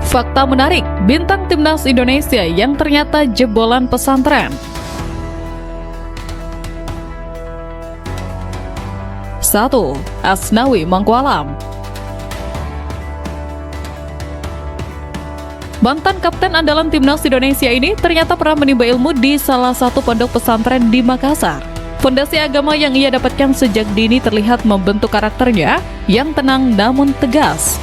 Fakta menarik, bintang timnas Indonesia yang ternyata jebolan pesantren. 1. Asnawi Mangkualam. Mantan kapten andalan timnas Indonesia ini ternyata pernah menimba ilmu di salah satu pondok pesantren di Makassar. Fondasi agama yang ia dapatkan sejak dini terlihat membentuk karakternya yang tenang namun tegas.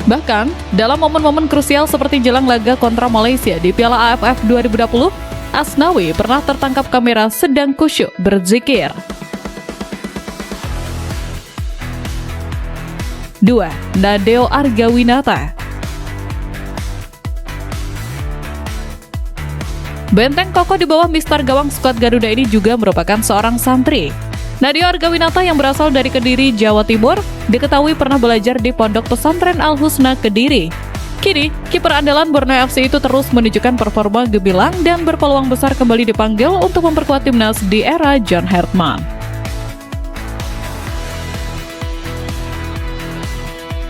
Bahkan, dalam momen-momen krusial seperti jelang laga kontra Malaysia di Piala AFF 2020, Asnawi pernah tertangkap kamera sedang khusyuk berzikir. 2. Nadeo Argawinata. Benteng kokoh di bawah Mister Gawang skuad Garuda ini juga merupakan seorang santri. Nadeo Argawinata yang berasal dari Kediri, Jawa Timur, diketahui pernah belajar di Pondok Pesantren Al-Husna Kediri. Kini, kiper andalan Borneo FC itu terus menunjukkan performa gemilang dan berpeluang besar kembali dipanggil untuk memperkuat timnas di era John Hartman.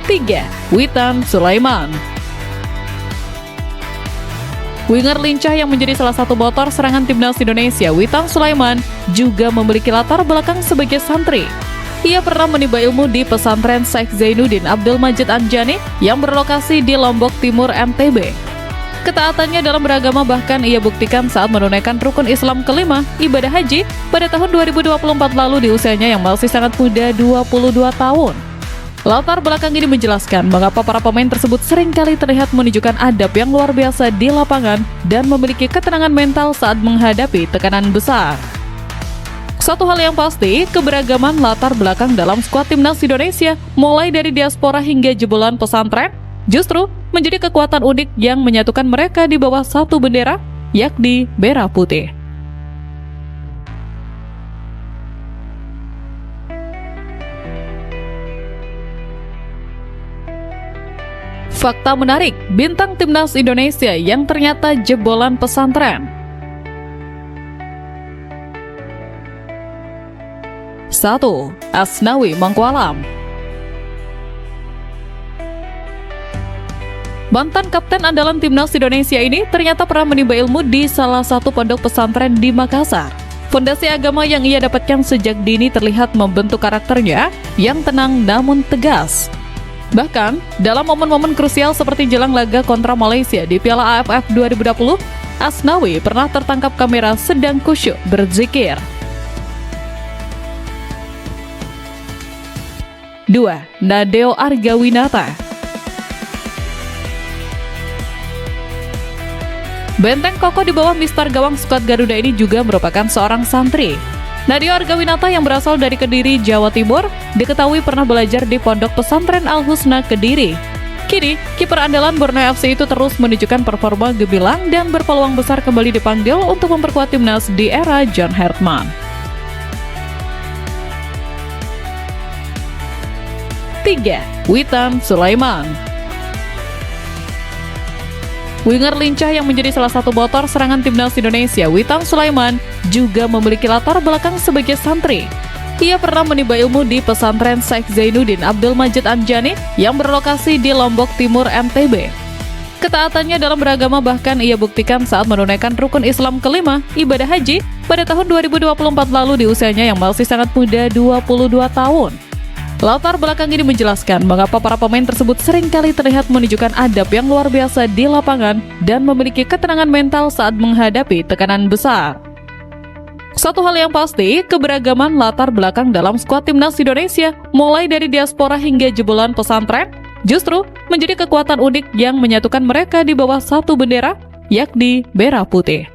3. Witan Sulaiman. Winger lincah yang menjadi salah satu motor serangan timnas Indonesia, Witan Sulaiman, juga memiliki latar belakang sebagai santri. Ia pernah menimba ilmu di pesantren Syekh Zainuddin Abdul Majid Anjani yang berlokasi di Lombok Timur, NTB. Ketaatannya dalam beragama bahkan ia buktikan saat menunaikan rukun Islam kelima, ibadah haji, pada tahun 2024 lalu di usianya yang masih sangat muda, 22 tahun. Latar belakang ini menjelaskan mengapa para pemain tersebut seringkali terlihat menunjukkan adab yang luar biasa di lapangan dan memiliki ketenangan mental saat menghadapi tekanan besar. Satu hal yang pasti, keberagaman latar belakang dalam skuad timnas Indonesia, mulai dari diaspora hingga jebolan pesantren, justru menjadi kekuatan unik yang menyatukan mereka di bawah satu bendera, yakni merah putih. Fakta menarik, bintang timnas Indonesia yang ternyata jebolan pesantren. 1. Asnawi Mangkualam. Mantan kapten andalan timnas Indonesia ini ternyata pernah menimba ilmu di salah satu pondok pesantren di Makassar. Fondasi agama yang ia dapatkan sejak dini terlihat membentuk karakternya yang tenang namun tegas. Bahkan, dalam momen-momen krusial seperti jelang laga kontra Malaysia di Piala AFF 2020, Asnawi pernah tertangkap kamera sedang khusyuk berzikir. 2. Nadeo Argawinata. Benteng kokoh di bawah Mister Gawang skuad Garuda ini juga merupakan seorang santri. Nadeo Argawinata yang berasal dari Kediri, Jawa Timur, diketahui pernah belajar di Pondok Pesantren Al-Husna Kediri. Kini, kiper andalan Borneo FC itu terus menunjukkan performa gemilang dan berpeluang besar kembali dipanggil untuk memperkuat timnas di era John Hartman. 3. Witan Sulaiman. Winger lincah yang menjadi salah satu motor serangan timnas Indonesia, Witan Sulaiman, juga memiliki latar belakang sebagai santri. Ia pernah menimba ilmu di pesantren Syekh Zainuddin Abdul Majid Anjani yang berlokasi di Lombok Timur, NTB. Ketaatannya dalam beragama bahkan ia buktikan saat menunaikan rukun Islam kelima, ibadah haji, pada tahun 2024 lalu di usianya yang masih sangat muda, 22 tahun. Latar belakang ini menjelaskan mengapa para pemain tersebut seringkali terlihat menunjukkan adab yang luar biasa di lapangan dan memiliki ketenangan mental saat menghadapi tekanan besar. Satu hal yang pasti, keberagaman latar belakang dalam skuad timnas Indonesia, mulai dari diaspora hingga jebolan pesantren, justru menjadi kekuatan unik yang menyatukan mereka di bawah satu bendera, yakni merah putih.